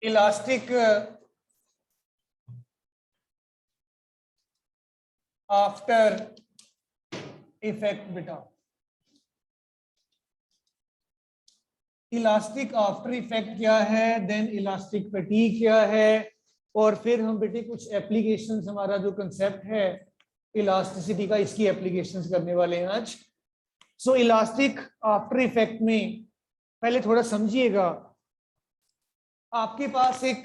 Elastic after effect बेटा, elastic after effect क्या है, देन इलास्टिक फटीग क्या है, और फिर हम बेटे कुछ एप्लीकेशंस, हमारा जो कंसेप्ट है इलास्टिसिटी का, इसकी एप्लीकेशंस करने वाले हैं आज। सो इलास्टिक आफ्टर इफेक्ट में पहले थोड़ा समझिएगा, आपके पास एक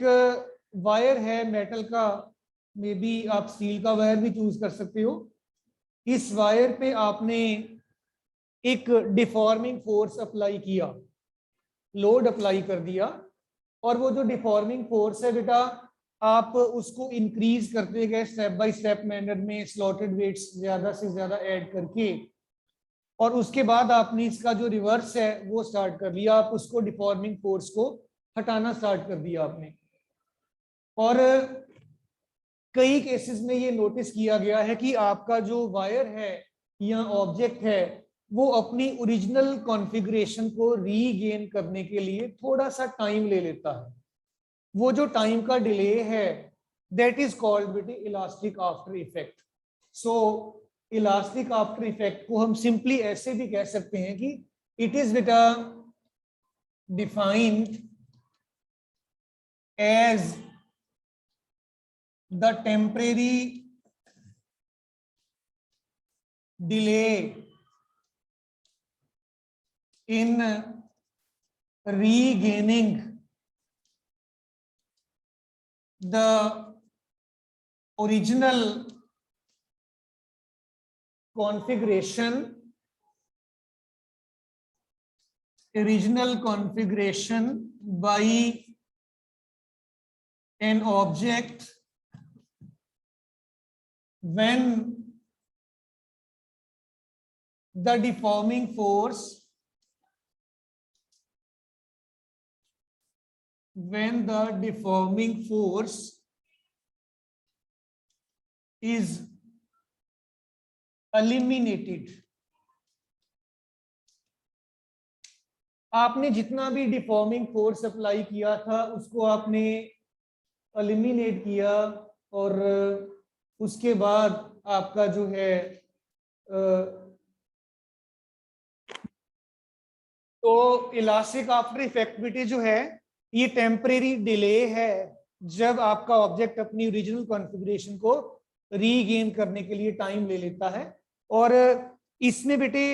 वायर है मेटल का, मे बी आप स्टील का वायर भी चूज कर सकते हो। इस वायर पे आपने एक डिफॉर्मिंग फोर्स अप्लाई किया, लोड अप्लाई कर दिया, और वो जो डिफॉर्मिंग फोर्स है बेटा, आप उसको इंक्रीज करते गए स्टेप बाय स्टेप मैनर में, स्लॉटेड वेट्स ज्यादा से ज्यादा ऐड करके, और उसके बाद आपने इसका जो रिवर्स है वो स्टार्ट कर लिया, आप उसको डिफॉर्मिंग फोर्स को हटाना स्टार्ट कर दिया आपने। और कई केसेस में ये नोटिस किया गया है कि आपका जो वायर है या ऑब्जेक्ट है वो अपनी ओरिजिनल कॉन्फ़िगरेशन को रीगेन करने के लिए थोड़ा सा टाइम ले लेता है। वो जो टाइम का डिले है दैट इज कॉल्ड बेटे elastic after effect. So elastic after effect को हम सिंपली ऐसे भी कह सकते हैं कि इट इज बेटा defined as the temporary delay in regaining the original configuration by an object when the deforming force is eliminated। आपने जितना भी डिफॉर्मिंग फोर्स अप्लाई किया था उसको आपने एलिमिनेट किया, और उसके बाद आपका जो है तो इलास्टिक आफ्टर इफेक्टिविटी जो है ये टेम्परेरी डिले है, जब आपका ऑब्जेक्ट अपनी ओरिजिनल कॉन्फ़िगरेशन को रीगेन करने के लिए टाइम ले लेता है। और इसमें बेटे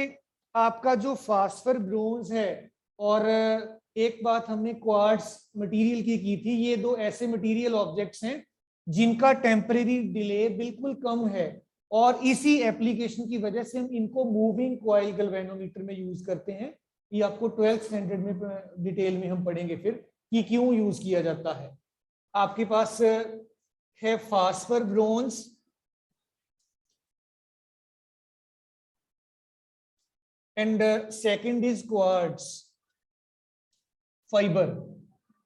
आपका जो फास्फर ब्रोंज है, और एक बात हमने क्वार्ट्ज मटेरियल की थी, ये दो ऐसे मटेरियल ऑब्जेक्ट्स हैं जिनका टेम्परेरी डिले बिल्कुल कम है, और इसी एप्लीकेशन की वजह से हम इनको मूविंग कॉइल गैल्वेनोमीटर में यूज करते हैं। ये आपको 12th स्टैंडर्ड में डिटेल में हम पढ़ेंगे फिर कि क्यों यूज किया जाता है। आपके पास है phosphor bronze and second is quartz fibre.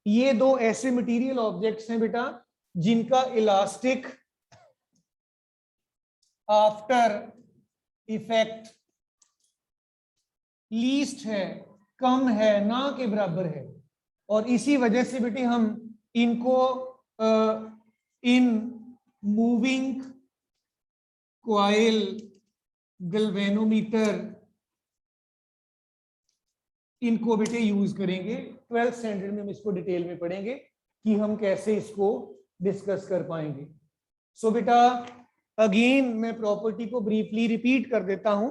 ये दो ऐसे मटेरियल ऑब्जेक्ट्स हैं बेटा जिनका इलास्टिक आफ्टर इफेक्ट लीस्ट है, कम है, ना के बराबर है, और इसी वजह से बेटे हम इनको इन मूविंग कॉइल गैल्वेनोमीटर इनको बेटे यूज करेंगे। 12th स्टैंडर्ड में हम इसको डिटेल में पढ़ेंगे कि हम कैसे इसको डिस्कस कर पाएंगे। सो बेटा अगेन मैं प्रॉपर्टी को ब्रीफली रिपीट कर देता हूं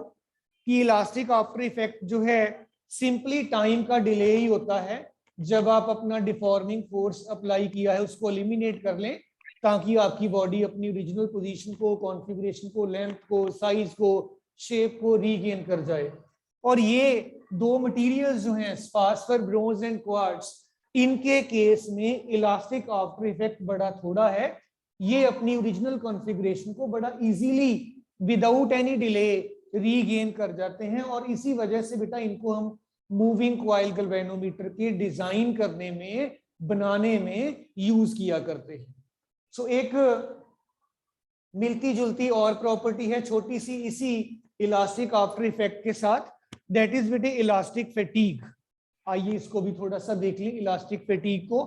कि इलास्टिक आफ्टर इफेक्ट जो है सिंपली टाइम का डिले ही होता है, जब आप अपना डिफॉर्मिंग फोर्स अप्लाई किया है उसको एलिमिनेट कर लें, ताकि आपकी बॉडी अपनी ओरिजिनल पोजीशन को, कॉन्फ़िगरेशन को, लेंथ को, साइज को, शेप को रीगेन कर जाए। और ये दो मटेरियल्स जो हैं फास्फर ब्रोंज एंड क्वार्ट्ज, इनके केस में इलास्टिक आफ्टर इफेक्ट बड़ा थोड़ा है, ये अपनी ओरिजिनल कॉन्फ़िगरेशन को बड़ा easily without any delay regain कर जाते हैं, और इसी वजह से बेटा इनको हम मूविंग कॉइल गैल्वेनोमीटर के डिजाइन करने में, बनाने में यूज किया करते हैं। सो एक मिलती जुलती और प्रॉपर्टी है छोटी सी इसी इलास्टिक आफ्टर इफेक्ट के साथ, दैट इज बेटे इलास्टिक फैटीग। आइए इसको भी थोड़ा सा देख लें इलास्टिक फैटीग को।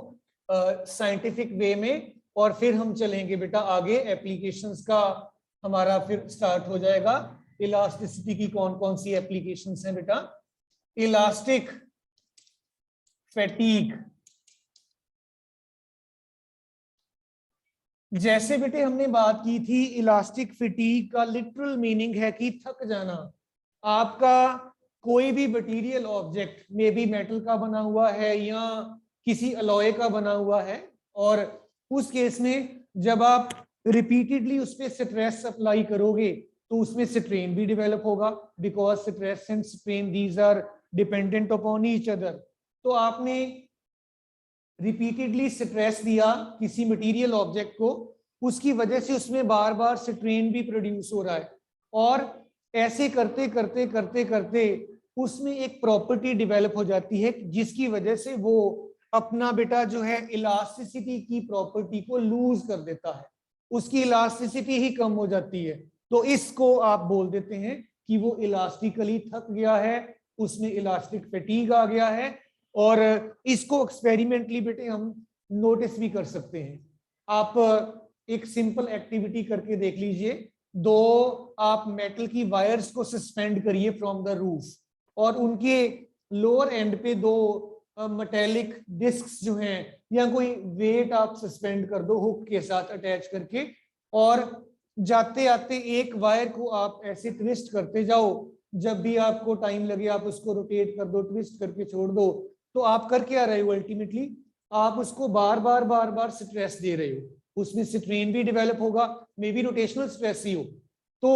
साइंटिफिक वे में, और फिर हम चलेंगे बेटा आगे एप्लीकेशंस का हमारा फिर स्टार्ट हो जाएगा। इलास्टिसिटी की कौन कौन सी एप्लीकेशंस हैं बेटा? इलास्टिक फैटीग, जैसे बेटे हमने बात की थी, इलास्टिक फैटीग का लिटरल मीनिंग है कि थक जाना। आपका कोई भी material object may be metal का बना हुआ है या किसी अलॉय का बना हुआ है, और उस केस में जब आप रिपीटेडली उस पर स्ट्रेस अप्लाई करोगे तो उसमें स्ट्रेन भी डेवलप होगा, because stress and strain these are dependent upon each other. तो आपने रिपीटेडली स्ट्रेस दिया किसी मटेरियल ऑब्जेक्ट को, उसकी वजह से उसमें बार बार स्ट्रेन भी प्रोड्यूस हो रहा है, और ऐसे करते करते करते करते उसमें एक प्रॉपर्टी डेवलप हो जाती है जिसकी वजह से वो अपना बेटा जो है इलास्टिसिटी की प्रॉपर्टी को लूज कर देता है, उसकी इलास्टिसिटी ही कम हो जाती है। तो इसको आप बोल देते हैं कि वो इलास्टिकली थक गया है, उसमें इलास्टिक फैटीग आ गया है। और इसको एक्सपेरिमेंटली बेटे हम नोटिस भी कर सकते हैं। आप एक सिंपल एक्टिविटी करके देख लीजिए। दो आप मेटल की वायर्स को सस्पेंड करिए फ्रॉम द रूफ, और उनके लोअर एंड पे दो मेटेलिक डिस्क्स जो हैं या कोई वेट आप सस्पेंड कर दो हुक के साथ अटैच करके, और जाते आते एक वायर को आप ऐसे ट्विस्ट करते जाओ, जब भी आपको टाइम लगे आप उसको रोटेट कर दो, ट्विस्ट करके छोड़ दो। तो आप कर क्या रहे हो? अल्टीमेटली आप उसको बार बार स्ट्रेस दे रहे हो, उसमें स्ट्रेन भी डेवलप होगा, मे बी रोटेशनल स्ट्रेस ही हो। तो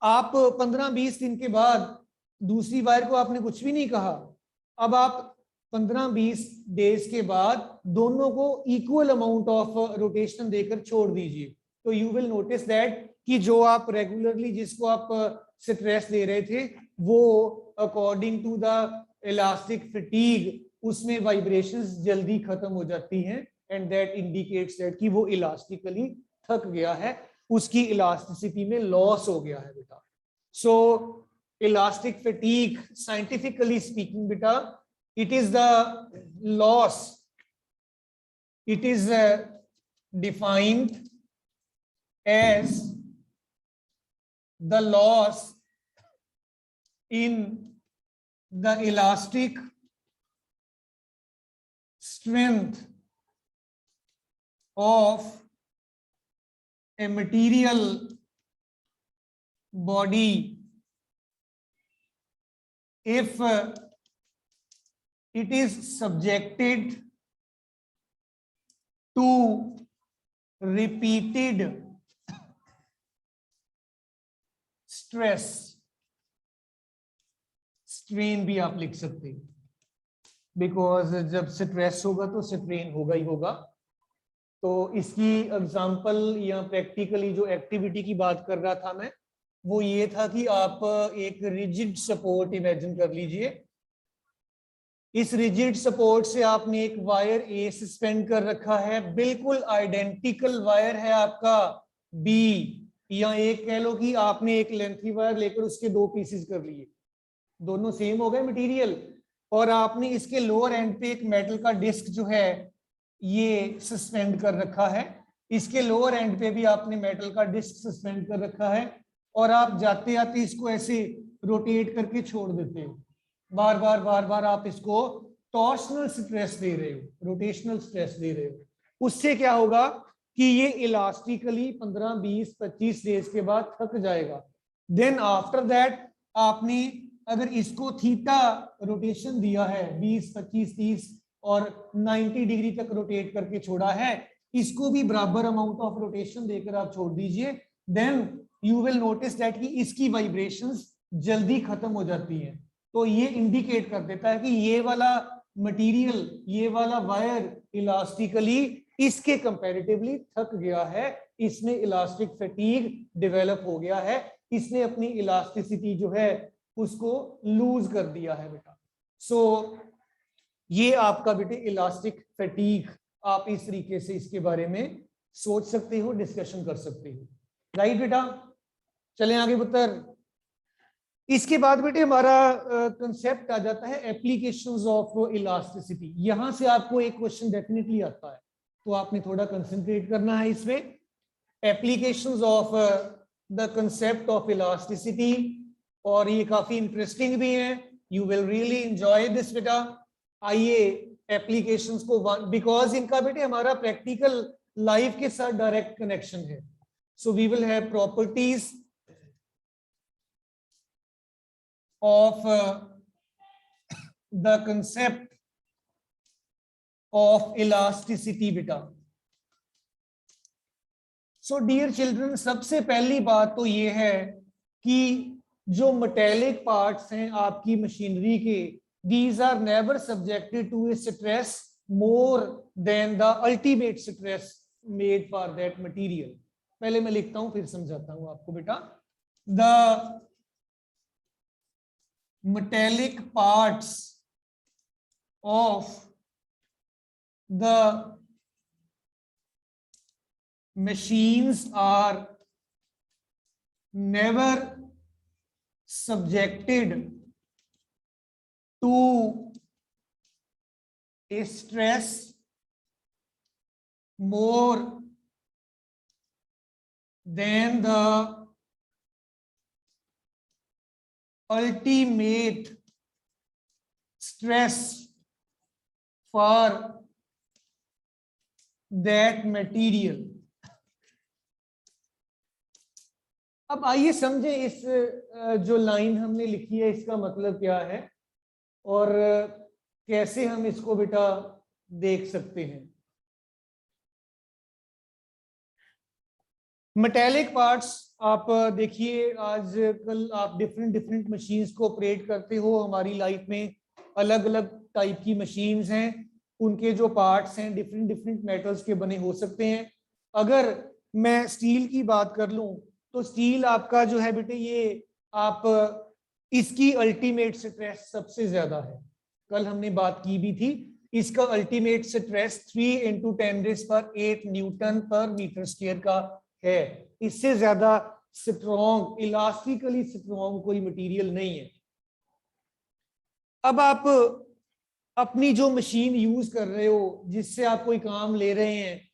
आप 15-20 दिन के बाद दूसरी वायर को आपने कुछ भी नहीं कहा, अब आप 15-20 डेज के बाद दोनों को इक्वल अमाउंट ऑफ रोटेशन देकर छोड़ दीजिए, तो यू विल नोटिस दैट कि जो आप रेगुलरली जिसको आप स्ट्रेस दे रहे थे वो according to the elastic fatigue उसमें वाइब्रेशंस जल्दी खत्म हो जाती हैं, एंड दैट इंडिकेट्स दैट कि वो इलास्टिकली थक गया है, उसकी इलास्टिसिटी में लॉस हो गया है बेटा। So elastic fatigue scientifically speaking बेटा, it is the loss, it is defined as the loss in the elastic strength of a material body if it is subjected to repeated stress, strain भी आप लिख सकते हैं, because जब stress होगा तो strain होगा ही होगा। तो इसकी एग्जांपल या प्रैक्टिकली जो एक्टिविटी की बात कर रहा था मैं, वो ये था कि आप एक रिजिड सपोर्ट इमेजिन कर लीजिए। इस रिजिड सपोर्ट से आपने एक वायर ए सस्पेंड कर रखा है, बिल्कुल आइडेंटिकल वायर है आपका बी, या एक कह लो कि आपने एक लेंथी वायर लेकर उसके दो पीसेस कर लिए, दोनों सेम हो गए मटेरियल, और आपने इसके लोअर एंड पे एक मेटल का डिस्क जो है ये सस्पेंड कर रखा है, इसके लोअर एंड पे भी आपने मेटल का डिस्क सस्पेंड कर रखा है, और आप जाते आते इसको ऐसे रोटेट करके छोड़ देते हो, बार बार आप इसको टॉर्शनल स्ट्रेस दे रहे हो, रोटेशनल स्ट्रेस दे रहे हो। उससे क्या होगा कि ये इलास्टिकली 15, 20, 25 डेज के बाद थक जाएगा। देन आफ्टर दैट आपने अगर इसको थीटा रोटेशन दिया है 20, 25, 30 और 90 डिग्री तक रोटेट करके छोड़ा है, इसको भी बराबर अमाउंट ऑफ रोटेशन देकर आप छोड़ दीजिए, then you will notice that कि इसकी वाइब्रेशंस जल्दी खत्म हो जाती हैं। तो ये इंडिकेट कर देता है कि ये वाला मटेरियल, ये वाला वायर इलास्टिकली इसके कंपैरेटिवली थक गया है, इसमें इलास्टिक फैटीग डेवलप हो गया है, इसने अपनी इलास्टिसिटी जो है उसको लूज कर दिया है बेटा। सो ये आपका बेटे इलास्टिक फैटीग, आप इस तरीके से इसके बारे में सोच सकते हो, डिस्कशन कर सकते हो, राइट बेटा। चलें आगे पुत्र। इसके बाद बेटे हमारा कंसेप्ट आ जाता है एप्लीकेशंस ऑफ इलास्टिसिटी। यहां से आपको एक क्वेश्चन डेफिनेटली आता है, तो आपने थोड़ा कंसंट्रेट करना है इसमें। Applications of the concept of elasticity, और ये काफी इंटरेस्टिंग भी है, you will really enjoy this बेटा। आइए एप्लीकेशंस को बिकॉज इनका बेटे हमारा प्रैक्टिकल लाइफ के साथ डायरेक्ट कनेक्शन है। So we will have properties of the concept of elasticity beta. So dear children, सबसे पहली बात तो ये है कि जो मेटेलिक पार्ट्स हैं आपकी मशीनरी के, these are never subjected to a stress more than the ultimate stress made for that material. पहले मैं लिखता हूं फिर समझाता हूं आपको बेटा। The metallic parts of the machines are never subjected to a stress more than the ultimate stress for that material. अब आइए समझे इस जो लाइन हमने लिखी है इसका मतलब क्या है और कैसे हम इसको बेटा देख सकते हैं। मेटेलिक पार्ट्स, आप देखिए आजकल आप डिफरेंट मशीन्स को ऑपरेट करते हो, हमारी लाइफ में अलग अलग टाइप की मशीन्स हैं, उनके जो पार्ट्स हैं डिफरेंट मेटल्स के बने हो सकते हैं। अगर मैं स्टील की बात कर लूं तो स्टील आपका जो है बेटे ये आप इसकी अल्टीमेट स्ट्रेस सबसे ज्यादा है, कल हमने बात की भी थी। इसका ultimate stress 3 × 10⁸ Newton per metre square का है। इससे ज्यादा स्ट्रॉन्ग, इलास्टिकली स्ट्रॉन्ग कोई मटेरियल नहीं है। अब आप अपनी जो मशीन यूज कर रहे हो, जिससे आप कोई काम ले रहे हैं,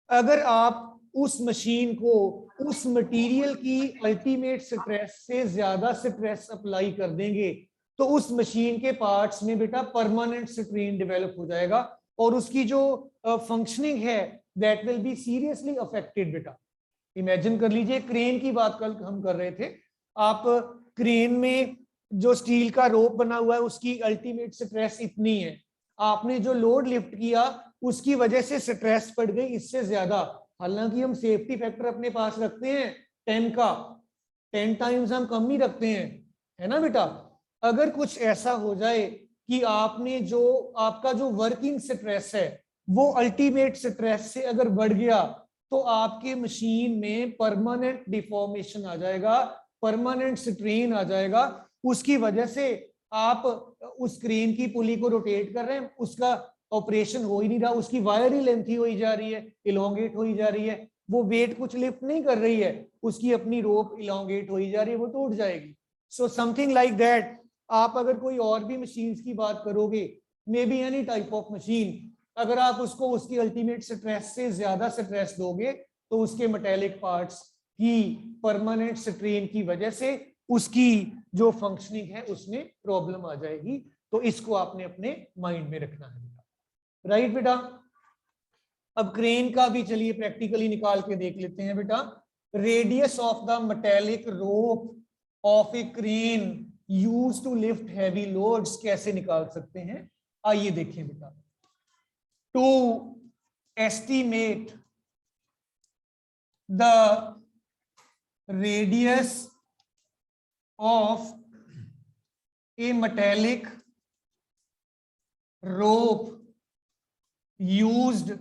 अगर आप उस मशीन को उस मटेरियल की अल्टीमेट स्ट्रेस से ज्यादा स्ट्रेस अप्लाई कर देंगे तो उस मशीन के पार्ट्स में बेटा परमानेंट स्ट्रेन डेवलप हो जाएगा और उसकी जो फंक्शनिंग है that will be seriously affected बेटा। इमेजिन कर लीजिए, क्रेन की बात कल हम कर रहे थे, आप क्रेन में जो स्टील का रोप बना हुआ है उसकी अल्टीमेट स्ट्रेस इतनी है, आपने जो लोड लिफ्ट किया उसकी वजह से स्ट्रेस पड़ गई इससे ज्यादा। हालांकि हम सेफ्टी फैक्टर अपने पास रखते हैं 10 का, 10 टाइम्स हम कम ही रखते हैं, है ना बेटा। अगर कुछ ऐसा हो जाए कि आपने जो आपका जो वर्किंग स्ट्रेस है वो अल्टीमेट स्ट्रेस से अगर बढ़ गया तो आपके मशीन में परमानेंट डिफॉर्मेशन आ जाएगा, परमानेंट स्ट्रेन आ जाएगा। उसकी वजह से आप उस क्रेन की पुली को रोटेट कर रहे हैं, उसका ऑपरेशन हो ही नहीं रहा, उसकी वायर ही लेंथी हो ही जा रही है, इलोंगेट हो ही जा रही है, वो वेट कुछ लिफ्ट नहीं कर रही है, उसकी अपनी रोप इलोंगेट हो ही जा रही है, वो टूट जाएगी। So something like that. आप अगर कोई और भी मशीन्स की बात करोगे, may be any type of machine, अगर आप उसको उसकी अल्टीमेट स्ट्रेस से ज्यादा स्ट्रेस दोगे तो उसके मेटेलिक पार्ट्स की परमानेंट स्ट्रेन की वजह से उसकी जो फंक्शनिंग है उसमें प्रॉब्लम आ जाएगी। तो इसको आपने अपने माइंड में रखना है बेटा, राइट बेटा। अब क्रेन का भी चलिए प्रैक्टिकली निकाल के देख लेते हैं बेटा। Radius of the metallic rope of a crane used to lift heavy loads कैसे निकाल सकते हैं, आइए देखें बेटा। To estimate the radius of a metallic rope used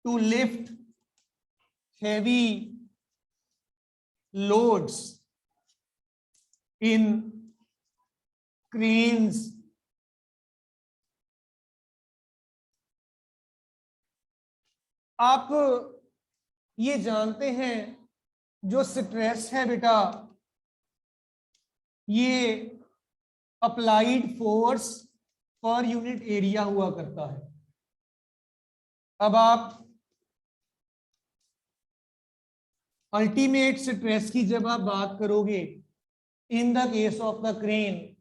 to lift heavy loads in cranes आप ये जानते हैं जो स्ट्रेस है बेटा ये applied force per unit area हुआ करता है। अब आप अल्टीमेट स्ट्रेस की जब आप बात करोगे in the case of the crane,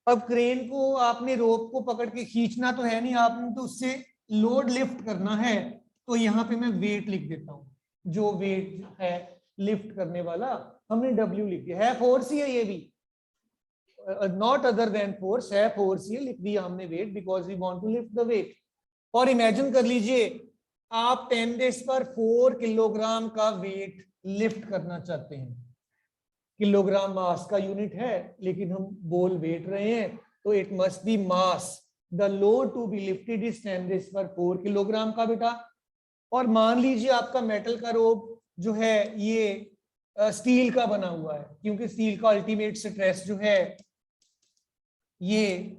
अब क्रेन को आपने रोप को पकड़ के खींचना तो है नहीं, आपने तो उससे लोड लिफ्ट करना है। तो यहाँ पे मैं वेट लिख देता हूँ, जो वेट है लिफ्ट करने वाला हमने W लिख दिया है। फोर्स ही है ये भी, नॉट अदर देन फोर्स, है फोर्स ही है, लिख दिया हमने weight because we want to lift the weight. और इमेजिन कर लीजिए आप 10⁴ किलोग्राम का वेट लिफ्ट करना चाहते हैं। किलोग्राम मास का यूनिट है लेकिन हम बोल वेट रहे हैं, तो it must be mass. The load to be lifted is 10⁴ kilogram का बेटा। और मान लीजिए आपका मेटल का रोप जो है ये स्टील का बना हुआ है, क्योंकि स्टील का अल्टीमेट स्ट्रेस जो है ये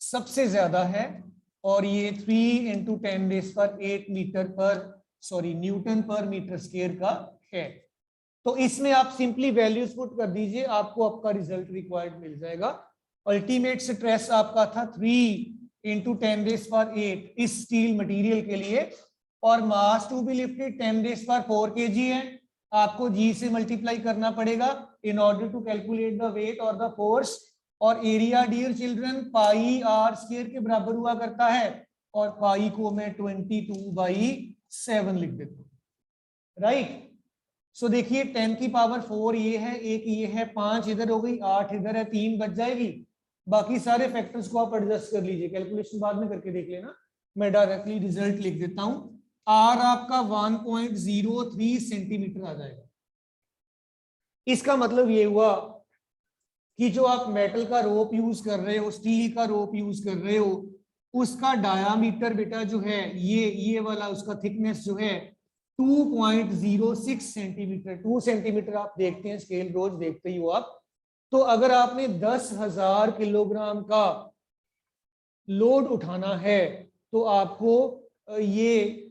सबसे ज्यादा है, और ये 3 × 10⁸ मीटर पर न्यूटन पर मीटर स्क्वायर का है। तो इसमें आप सिंपली वैल्यूज पुट कर दीजिए, आपको आपका रिजल्ट रिक्वायर्ड मिल जाएगा। अल्टीमेट स्ट्रेस आपका था 3 × 10⁸ इस स्टील मटेरियल के लिए, और mass to be lifted 10⁴ kg है। आपको G से मल्टीप्लाई करना पड़ेगा in order to calculate the weight और द फोर्स। और एरिया डियर चिल्ड्रन πr² के बराबर हुआ करता है, और पाई को मैं 22/7 लिख देता हूँ, राइट। सो देखिए 10⁴ ये है, एक ये है, 5 इधर हो गई, 8 इधर है, 3 बच जाएगी। बाकी सारे फैक्टर्स को आप एडजस्ट कर लीजिए, कैलकुलेशन बाद में करके देख लेना। मैं डायरेक्टली रिजल्ट लिख देता हूं, आर आपका 1.03 सेंटीमीटर आ जाएगा। इसका मतलब ये हुआ कि जो आप मेटल का रोप यूज कर रहे हो, स्टील का रोप यूज कर रहे हो, उसका डायामीटर बेटा जो है ये वाला, उसका थिकनेस जो है 2.06 सेंटीमीटर। 2 सेंटीमीटर आप देखते हैं, स्केल रोज देखते ही हो आप। तो अगर आपने 10,000 किलोग्राम का लोड उठाना है तो आपको ये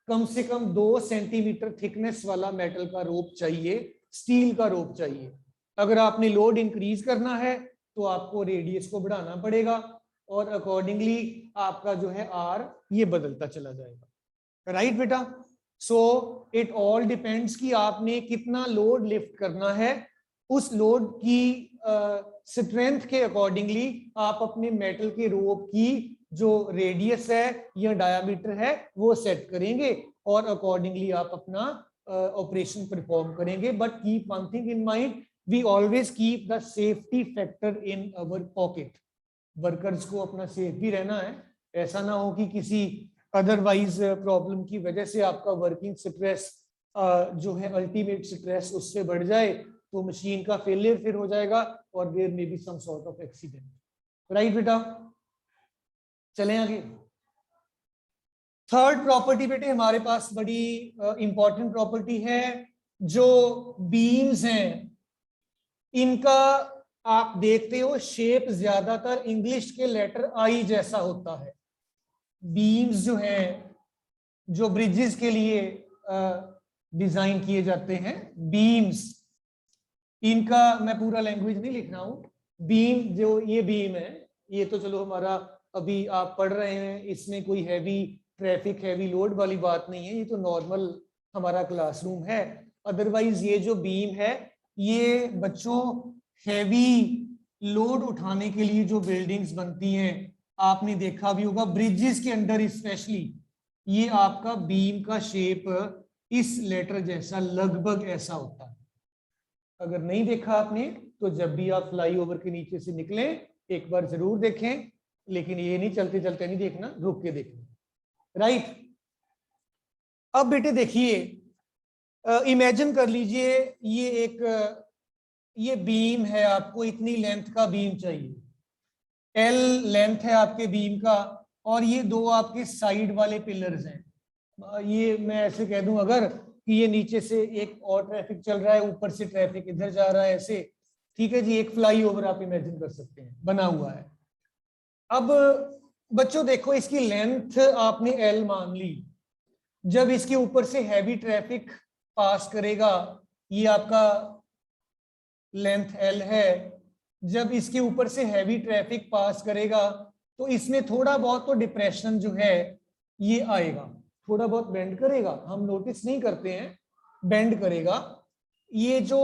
कम से कम 2 सेंटीमीटर थिकनेस वाला मेटल का रोप चाहिए, स्टील का रोप चाहिए। अगर आपने लोड इंक्रीज करना है तो आपको रेडियस को बढ़ाना पड़ेगा, और अकॉर्डिंगली आपका जो है आर ये बदलता चला जाएगा, राइट बेटा। सो इट ऑल डिपेंड्स कि आपने कितना लोड लिफ्ट करना है, उस लोड की स्ट्रेंथ के अकॉर्डिंगली आप अपने मेटल के रोप की जो रेडियस है या डायामीटर है वो सेट करेंगे, और अकॉर्डिंगली आप अपना ऑपरेशन परफॉर्म करेंगे। But keep one thing in mind, we always keep the safety factor in our pocket. Workers को अपना सेफ भी रहना है, ऐसा ना हो कि किसी अदरवाइज प्रॉब्लम की वजह से आपका वर्किंग स्ट्रेस जो है अल्टीमेट स्ट्रेस उससे बढ़ जाए तो मशीन का फेलियर फिर हो जाएगा, और there may be some sort of accident, right बेटा। चलें आगे। थर्ड प्रॉपर्टी बेटे हमारे पास बड़ी इंपॉर्टेंट प्रॉपर्टी है। जो बीम्स हैं इनका आप देखते हो शेप ज्यादातर इंग्लिश के लेटर आई जैसा होता है। बीम्स जो हैं, जो ब्रिजेस के लिए डिजाइन किए जाते हैं, बीम्स, इनका मैं पूरा लैंग्वेज नहीं लिख रहा हूं। बीम, जो ये बीम है, ये तो चलो हमारा अभी आप पढ़ रहे हैं, इसमें कोई हैवी ट्रैफिक, हैवी लोड वाली बात नहीं है, ये तो नॉर्मल हमारा क्लासरूम है। अदरवाइज ये जो बीम है ये बच्चों हैवी लोड उठाने के लिए जो बिल्डिंग्स बनती हैं, आपने देखा भी होगा ब्रिजेस के अंडर स्पेशली, ये आपका बीम का शेप इस लेटर जैसा लगभग ऐसा होता है। अगर नहीं देखा आपने तो जब भी आप फ्लाईओवर के नीचे से निकले एक बार जरूर देखें, लेकिन ये नहीं चलते चलते नहीं देखना, रुक के देखना, राइट। अब बेटे देखिए, इमेजिन कर लीजिए ये बीम है, आपको इतनी लेंथ का बीम चाहिए, एल लेंथ है आपके बीम का, और ये दो आपके साइड वाले पिलर्स हैं। ये मैं ऐसे कह दूं अगर कि ये नीचे से एक और ट्रैफिक चल रहा है, ऊपर से ट्रैफिक इधर जा रहा है ऐसे, ठीक है जी, एक फ्लाईओवर आप इमेजिन कर सकते हैं बना हुआ है। अब बच्चों देखो, इसकी लेंथ आपने एल मान ली, जब इसके ऊपर से हैवी ट्रैफिक पास करेगा, ये आपका लेंथ एल है, जब इसके ऊपर से हैवी ट्रैफिक पास करेगा तो इसमें थोड़ा बहुत तो डिप्रेशन जो है ये आएगा, थोड़ा बहुत बेंड करेगा, हम नोटिस नहीं करते हैं, बेंड करेगा। ये जो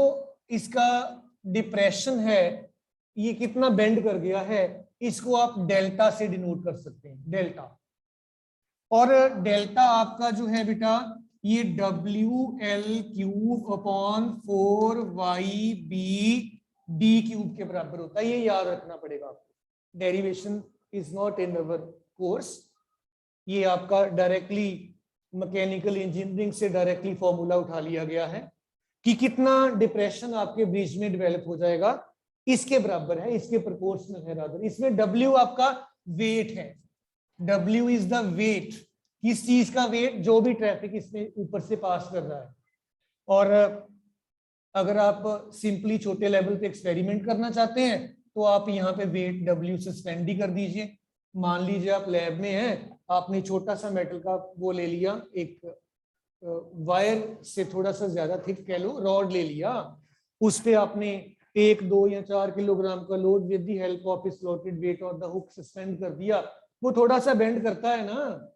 इसका डिप्रेशन है ये कितना बेंड कर गया है, इसको आप डेल्टा से डिनोट कर सकते हैं, डेल्टा। और डेल्टा आपका जो है बेटा ये WL³/4YB/D³ के बराबर होता है, ये याद रखना पड़ेगा आपको। Derivation is not in our course, ये आपका डायरेक्टली मैकेनिकल इंजीनियरिंग से डायरेक्टली फॉर्मूला उठा लिया गया है कि कितना डिप्रेशन आपके ब्रिज में डेवलप हो जाएगा, इसके बराबर है, इसके प्रोपोर्शनल है रादर। इसमें W आपका वेट है, W इज द वेट, किस चीज का वेट, जो भी ट्रैफिक इसमें ऊपर से पास कर रहा है। और अगर आप सिंपली छोटे लेवल पे एक्सपेरिमेंट करना चाहते हैं तो आप यहाँ पे वेट W सस्पेंड ही कर दीजिए। मान लीजिए आप लैब में हैं, आपने छोटा सा मेटल का वो ले लिया, एक वायर से थोड़ा सा ज्यादा थिक कह लो, रॉड ले लिया, उस पे आपने 1, 2 या 4 किलोग्राम का load with the help of slotted weight और द हुक सस्पेंड कर दिया, वो थोड़ा सा बेंड करता है ना।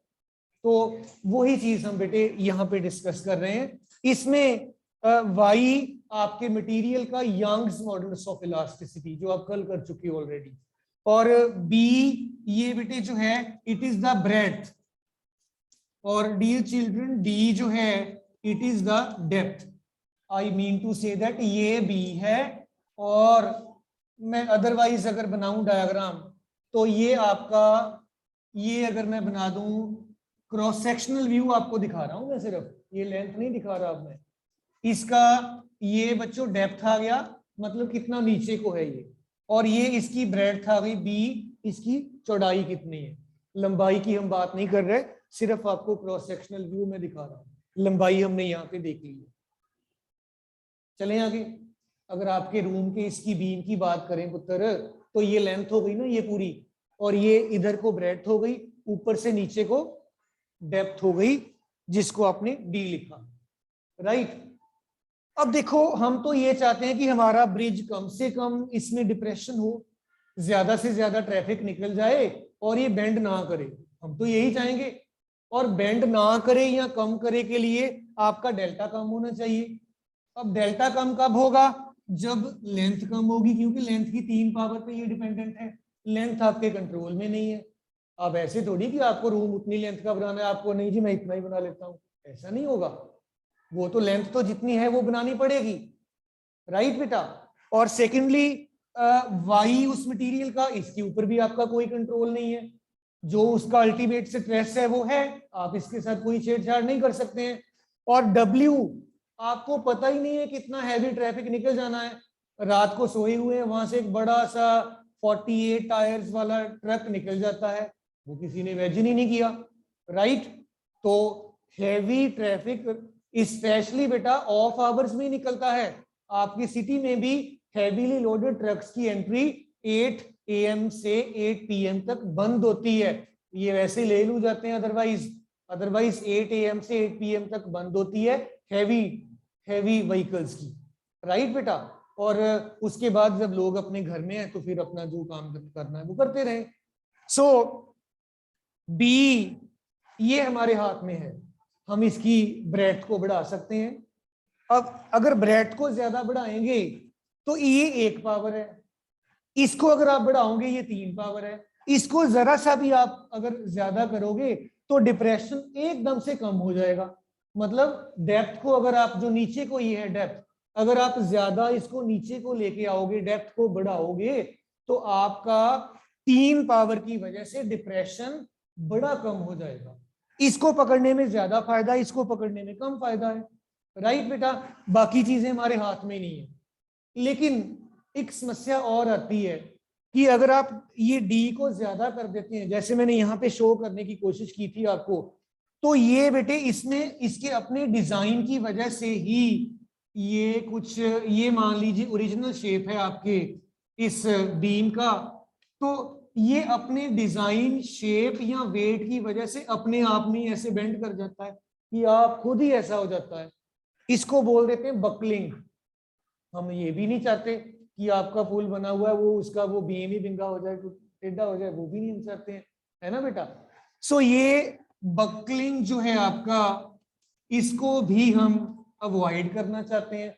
तो वही चीज हम बेटे यहाँ पे डिस्कस कर रहे हैं। इसमें Y आपके मटेरियल का यंग्स मॉडुलस ऑफ इलास्टिसिटी जो आप कल कर चुके हो ऑलरेडी, और B ये बेटे जो है इट इज द ब्रेड्थ, और डियर चिल्ड्रन D जो है it is the depth. I mean to say that ये B है, और मैं अदरवाइज अगर बनाऊं डायग्राम तो ये आपका, ये अगर मैं बना दूं क्रॉस सेक्शनल व्यू आपको दिखा रहा हूं मैं, सिर्फ ये लेंथ नहीं दिखा रहा अब मैं, इसका ये बच्चों डेप्थ आ गया, मतलब कितना नीचे को है ये, और ये इसकी ब्रेड्थ आ गई B, इसकी चौड़ाई कितनी है। लंबाई की हम बात नहीं कर रहे, सिर्फ आपको क्रॉस सेक्शनल व्यू में दिखा रहा हूं, लंबाई हमने यहाँ पे देख ली है। चलें आगे। अगर आपके रूम के इसकी बीम की बात करें पुत्र, तो ये लेंथ हो गई ना ये पूरी, और ये इधर को ब्रेड्थ हो गई, ऊपर से नीचे को डेप्थ हो गई, जिसको आपने D लिखा, राइट। अब देखो हम तो ये चाहते हैं कि हमारा ब्रिज कम से कम इसमें डिप्रेशन हो, ज्यादा से ज्यादा ट्रैफिक निकल जाए और ये बेंड ना करे, हम तो यही चाहेंगे। और बेंड ना करे या कम करे के लिए आपका डेल्टा कम होना चाहिए। अब डेल्टा कम कब होगा, जब लेंथ कम होगी, क्योंकि लेंथ की 3 पावर पे ये डिपेंडेंट है, लेंथ आपके कंट्रोल में नहीं है। अब ऐसे थोड़ी कि आपको रूम उतनी लेंथ का बनाना है, आपको नहीं जी मैं इतना ही बना लेता हूँ, ऐसा नहीं होगा। वो तो लेंथ तो जितनी है वो बनानी पड़ेगी, राइट बेटा। और सेकेंडली Y उस मटेरियल का, इसके ऊपर भी आपका कोई कंट्रोल नहीं है, जो उसका अल्टीमेट स्ट्रेस है वो है, आप इसके साथ कोई छेड़छाड़ नहीं कर सकते हैं। और W आपको पता ही नहीं है कितना हैवी ट्रैफिक निकल जाना है, रात को सोए हुए हैं, वहां से एक बड़ा सा 48 टायर्स वाला ट्रक निकल जाता है, वो किसी ने इमेजिन ही नहीं किया, राइट। तो हैवी ट्रैफिक स्पेशली बेटा ऑफ आवर्स में निकलता है। आपकी सिटी में भी हैवीली लोडेड ट्रक्स की एंट्री 8 AM से 8 PM तक बंद होती है, ये वैसे ले लू जाते हैं, अदरवाइज 8 AM से 8 PM तक बंद होती है हैवी व्हीकल्स की, राइट बेटा। और उसके बाद जब लोग अपने घर में हैं तो फिर अपना जो काम करना है वो करते रहे। सो B ये हमारे हाथ में है, हम इसकी ब्रेड्थ को बढ़ा सकते हैं। अब अगर ब्रेड्थ को ज्यादा बढ़ाएंगे तो ये 1 पावर है, इसको अगर आप बढ़ाओगे ये 3 पावर है, इसको जरा सा भी आप अगर ज्यादा करोगे तो डिप्रेशन एकदम से कम हो जाएगा। मतलब डेप्थ को अगर आप, जो नीचे को ये है डेप्थ, अगर आप ज्यादा इसको नीचे को लेके आओगे, डेप्थ को बढ़ाओगे, तो आपका 3 पावर की वजह से डिप्रेशन बड़ा कम हो जाएगा। इसको पकड़ने में ज्यादा फायदा, इसको पकड़ने में कम फायदा है, राइट बेटा। बाकी चीजें हमारे हाथ में नहीं है। लेकिन एक समस्या और आती है कि अगर आप ये D को ज्यादा कर देते हैं, जैसे मैंने यहाँ पे शो करने की कोशिश की थी आपको, तो ये बेटे इसमें इसके अपने डिजाइन की वजह से ही ये कुछ, ये मान लीजिए ओरिजिनल शेप है आपके इस बीम का, तो ये अपने डिजाइन शेप या वेट की वजह से अपने आप में ऐसे बेंड कर जाता है कि आप खुद ही ऐसा हो जाता है। इसको बोल देते हैं बकलिंग। हम ये भी नहीं चाहते कि कि आपका पुल बना हुआ है वो उसका वो बीम ही बिंगा हो जाए, टेढ़ा हो जाए, वो भी नहीं हम चाहते हैं, है ना बेटा। सो ये बकलिंग जो है आपका, इसको भी हम अवॉइड करना चाहते हैं।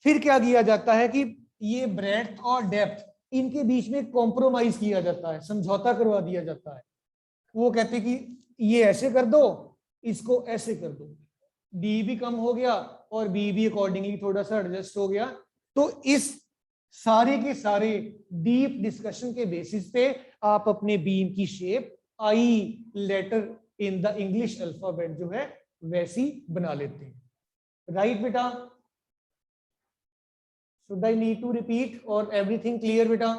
फिर क्या किया जाता है कि ये ब्रेड्थ और डेप्थ इनके बीच में कॉम्प्रोमाइज किया जाता है, समझौता करवा दिया जाता है। वो कहते कि ये ऐसे कर दो, इसको ऐसे कर दो, डी भी कम हो गया और बी भी अकॉर्डिंगली थोड़ा सा एडजस्ट हो गया। तो इस सारे के सारे डीप डिस्कशन के बेसिस पे आप अपने बीम की shape I letter in the English alphabet जो है वैसी बना लेते हैं। राइट बेटा? Should I need to repeat और एवरीथिंग क्लियर बेटा?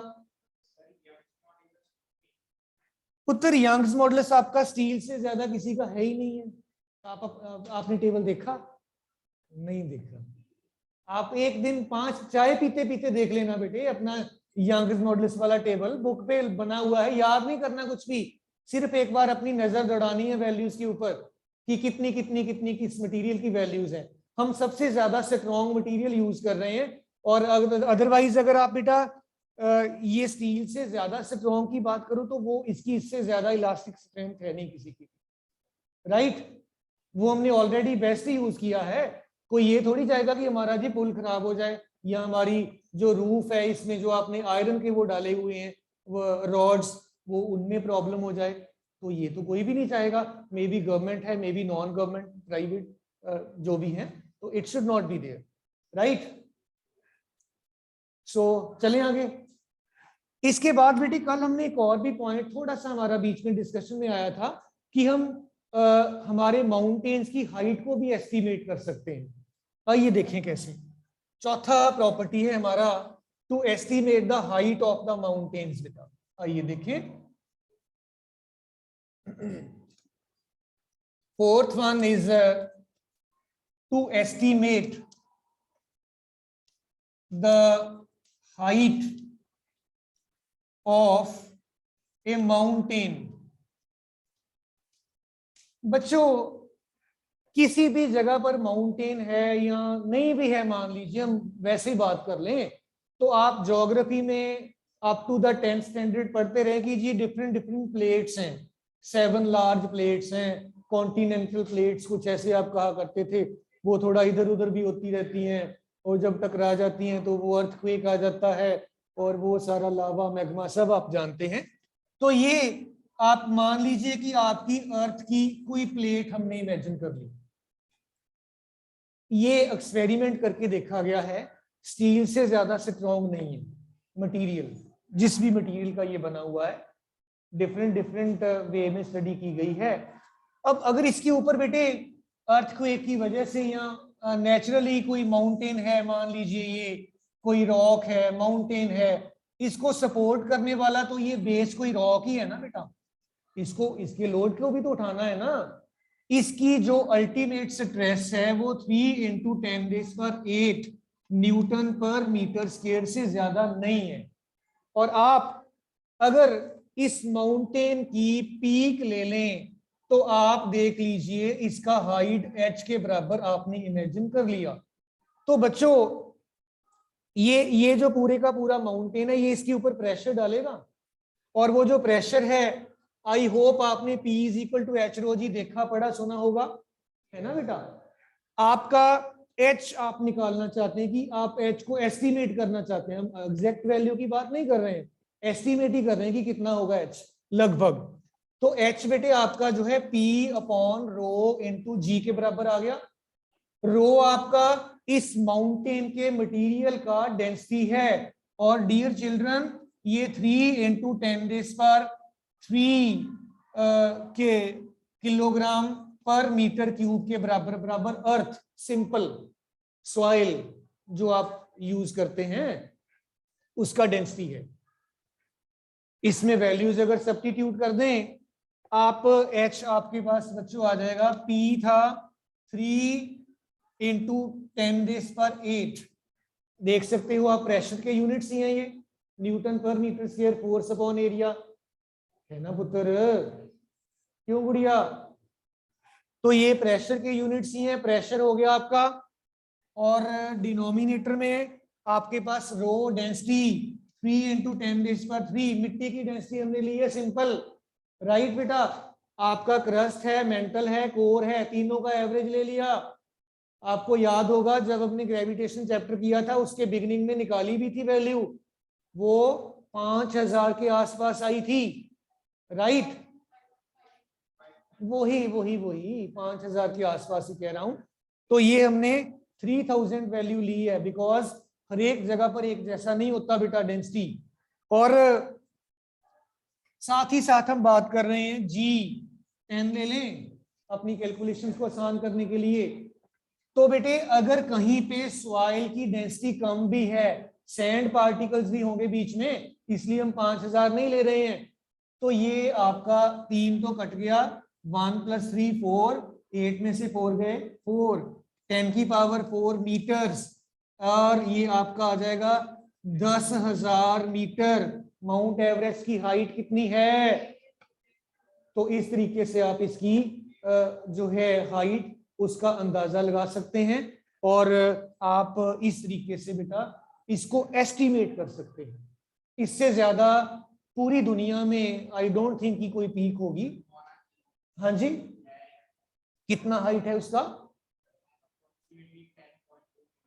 पुत्र यंग्स मॉडुलस आपका स्टील से ज्यादा किसी का है ही नहीं है। आपने टेबल देखा? नहीं देखा। आप एक दिन 5 चाय पीते पीते देख लेना बेटे अपना यंग्स मॉडुलस वाला टेबल, बुक पे बना हुआ है, याद नहीं करना कुछ भी, सिर्फ एक बार अपनी नजर दौड़ानी है वैल्यूज के ऊपर कि कितनी कितनी कितनी किस मटेरियल की वैल्यूज है। हम सबसे ज्यादा स्ट्रॉन्ग मटेरियल यूज कर रहे हैं, और अदरवाइज अगर आप बेटा ये स्टील से ज्यादा स्ट्रॉन्ग की बात करो तो वो इसकी इससे ज्यादा इलास्टिक स्ट्रेंथ है नहीं किसी की। राइट? वो हमने ऑलरेडी बेस्ट ही यूज किया है। कोई ये थोड़ी चाहेगा कि हमारा जी पुल खराब हो जाए, या हमारी जो रूफ है इसमें जो आपने आयरन के वो डाले हुए हैं वो रॉड्स, वो उनमें प्रॉब्लम हो जाए। तो ये तो कोई भी नहीं चाहेगा, मे बी गवर्नमेंट है, may be non government, private, जो भी है, तो it should not be there. Right? So चलें आगे। इसके बाद बेटी कल हमने एक और भी पॉइंट थोड़ा सा हमारा बीच में डिस्कशन में आया था कि हम हमारे माउंटेन्स की हाइट को भी एस्टिमेट कर सकते हैं। आइए देखें कैसे। चौथा प्रॉपर्टी है हमारा to estimate the height of the mountains बेटा। आइए देखें। Fourth one is to estimate the height of a mountain. बच्चों किसी भी जगह पर माउंटेन है या नहीं भी है, मान लीजिए हम वैसे ही बात कर लें, तो आप ज्योग्राफी में up to the 10th standard पढ़ते रहे कि जी डिफरेंट डिफरेंट प्लेट्स हैं, 7 लार्ज प्लेट्स हैं, कॉन्टिनेंटल प्लेट्स कुछ ऐसे आप कहा करते थे, वो थोड़ा इधर उधर भी होती रहती हैं, और जब टकरा जाती हैं तो वो अर्थक्वेक आ जाता है, और वो सारा लावा मैग्मा सब आप जानते हैं। तो ये आप मान लीजिए कि आपकी अर्थ की कोई प्लेट हमने इमेजिन कर ली, ये एक्सपेरिमेंट करके देखा गया है, स्टील से ज्यादा स्ट्रॉन्ग नहीं है मटेरियल, जिस भी मटेरियल का ये बना हुआ है, डिफरेंट डिफरेंट वे में स्टडी की गई है। अब अगर इसके ऊपर बेटे अर्थक्वेक की वजह से या नेचुरली कोई माउंटेन है, मान लीजिए ये कोई रॉक है, माउंटेन है, इसको सपोर्ट करने वाला तो ये बेस कोई रॉक ही है ना बेटा, इसको इसके लोड को भी तो उठाना है ना। इसकी जो अल्टीमेट स्ट्रेस है वो 3 × 10⁸ न्यूटन पर मीटर स्क्वायर से ज्यादा नहीं है। और आप अगर इस माउंटेन की पीक ले लें तो आप देख लीजिए इसका हाइट h के बराबर आपने इमेजिन कर लिया। तो बच्चों ये जो पूरे का पूरा माउंटेन है ये इसके ऊपर प्रेशर डालेगा, और वो जो प्रेशर है आई होप आपने P = H ρ जी देखा पढ़ा सुना होगा, है ना बेटा। आपका H आप निकालना चाहते हैं कि आप H को एस्टिमेट करना चाहते हैं, हम एग्जैक्ट वैल्यू की बात नहीं कर रहे हैं, एस्टिमेट ही कर रहे हैं कि कितना होगा H लगभग। तो H बेटे आपका जो है P/ρ × G के बराबर आ गया। रो आपका इस माउंटेन के मटेरियल का डेंसिटी है, और डियर चिल्ड्रन ये 3 × 10⁻³ के किलोग्राम पर मीटर क्यूब के बराबर बराबर अर्थ सिंपल सॉइल जो आप यूज करते हैं उसका डेंसिटी है। इसमें वैल्यूज अगर सब्स्टिट्यूट कर दें आप, H आपके पास बच्चों आ जाएगा, P था 3 × 10⁸ देख सकते हो आप, प्रेशर के यूनिट्स ही हैं ये, newton per metre square, force upon area, है ना पुत्र, क्यों गुड़िया। तो ये प्रेशर के यूनिट्स ही हैं, प्रेशर हो गया आपका, और डिनोमिनेटर में आपके पास रो डेंसिटी 3 × 10⁻³ मिट्टी की डेंसिटी हमने ली है सिंपल, राइट बेटा। आपका क्रस्ट है, मेंटल है, कोर है, तीनों का एवरेज ले लिया। आपको याद होगा जब हमने ग्रेविटेशन चैप्टर किया था उसके बिगिनिंग में निकाली भी थी वैल्यू, वो 5000 के आसपास आई थी, राइट। वही 5000 के आसपास ही कह रहा हूं। तो ये हमने 3000 वैल्यू ली है, बिकॉज हर एक जगह पर एक जैसा नहीं होता बेटा डेंसिटी। और साथ ही साथ हम बात कर रहे हैं G10 ले लें अपनी कैलकुलेशंस को आसान करने के लिए। तो बेटे अगर कहीं पे सॉइल की डेंसिटी कम भी है, सैंड पार्टिकल्स भी होंगे बीच में, इसलिए हम 5000 नहीं ले रहे हैं, तो ये आपका 3 तो कट गया, 1 + 3 4, 8 में से 4 गए 4, 10⁴ मीटर्स, और ये आपका आ जाएगा 10,000 मीटर। माउंट एवरेस्ट की हाइट कितनी है? तो इस तरीके से आप इसकी जो है हाइट उसका अंदाजा लगा सकते हैं, और आप इस तरीके से बेटा इसको एस्टिमेट कर सकते हैं। इससे ज्यादा पूरी दुनिया में आई डोंट थिंक कि कोई पीक होगी। हाँ जी, कितना हाइट है उसका?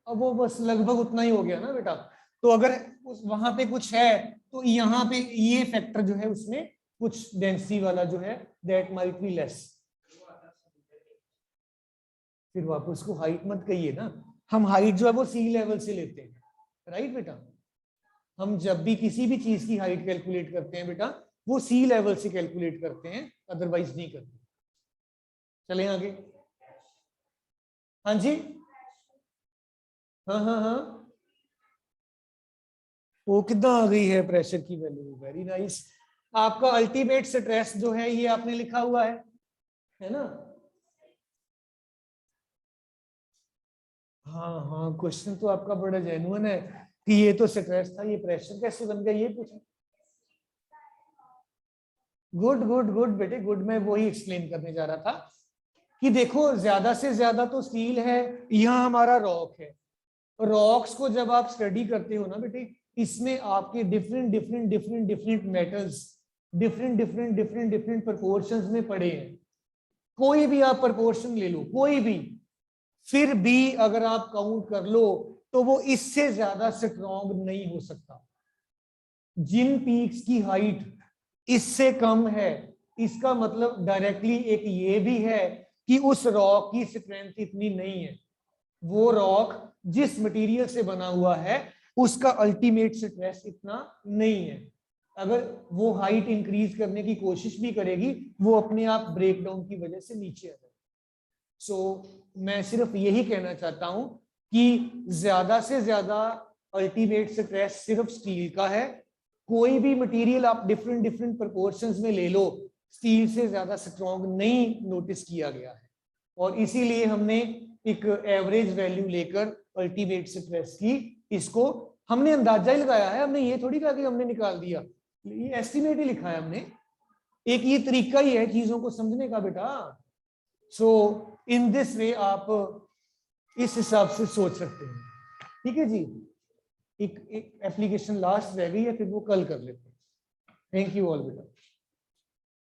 अब वो बस लगभग उतना ही हो गया ना बेटा। तो अगर वहां पे कुछ है तो यहाँ पे ये फैक्टर जो है उसमें कुछ डेंसिटी वाला जो है दैट माइट बी लेस। फिर वापस उसको हाइट मत कहिए ना, हम हाइट जो है वो सी लेवल से लेते हैं, राइट बेटा। हम जब भी किसी भी चीज की हाइट कैलकुलेट करते हैं बेटा वो सी लेवल से कैलकुलेट करते हैं, अदरवाइज नहीं करते। चलें आगे। हाँ जी, हाँ, वो कितना आ गई है प्रेशर की वैल्यू? Very nice. आपका अल्टीमेट स्ट्रेस जो है ये आपने लिखा हुआ है ना? हाँ, क्वेश्चन तो आपका बड़ा जेन्युइन है कि ये तो स्ट्रेस था, ये प्रेशर कैसे बन गया, ये पूछा। गुड बेटे गुड। मैं वही एक्सप्लेन करने जा रहा था कि देखो ज्यादा से ज्यादा तो स्टील है, यहाँ हमारा रॉक है। रॉक्स को जब आप स्टडी करते हो ना बेटे, इसमें आपके डिफरेंट मेटल्स डिफरेंट प्रोपोर्शंस में पड़े हैं। कोई भी आप प्रोपोर्शन ले लो, कोई भी, फिर भी अगर आप काउंट कर लो तो वो इससे ज्यादा स्ट्रॉन्ग नहीं हो सकता। जिन पीक्स की हाइट इससे कम है, इसका मतलब डायरेक्टली एक ये भी है कि उस रॉक की स्ट्रेंथ इतनी नहीं है। वो रॉक जिस मटेरियल से बना हुआ है उसका अल्टीमेट स्ट्रेस इतना नहीं है। अगर वो हाइट इंक्रीज करने की कोशिश भी करेगी वो अपने आप ब्रेकडाउन की वजह से नीचे आ जाएगी। सो मैं सिर्फ यही कहना चाहता हूं कि ज्यादा से ज्यादा अल्टीमेट स्ट्रेस सिर्फ स्टील का है। कोई भी मटेरियल आप डिफरेंट प्रोपोर्शंस में ले लो, स्टील से ज्यादा स्ट्रॉन्ग नहीं नोटिस किया गया है, और इसीलिए हमने एक एवरेज वैल्यू लेकर अल्टीमेट स्ट्रेस की इसको हमने अंदाजा ही लगाया है। हमने ये थोड़ी कहा कि हमने निकाल दिया, ये एस्टिमेट ही लिखा है हमने। एक ये तरीका ही है चीजों को समझने का बेटा। सो इन दिस वे आप इस हिसाब से सोच सकते हैं, ठीक है जी। एक एप्लीकेशन लास्ट रह गई है, फिर वो कल कर लेते हैं। थैंक यू ऑल बेटा।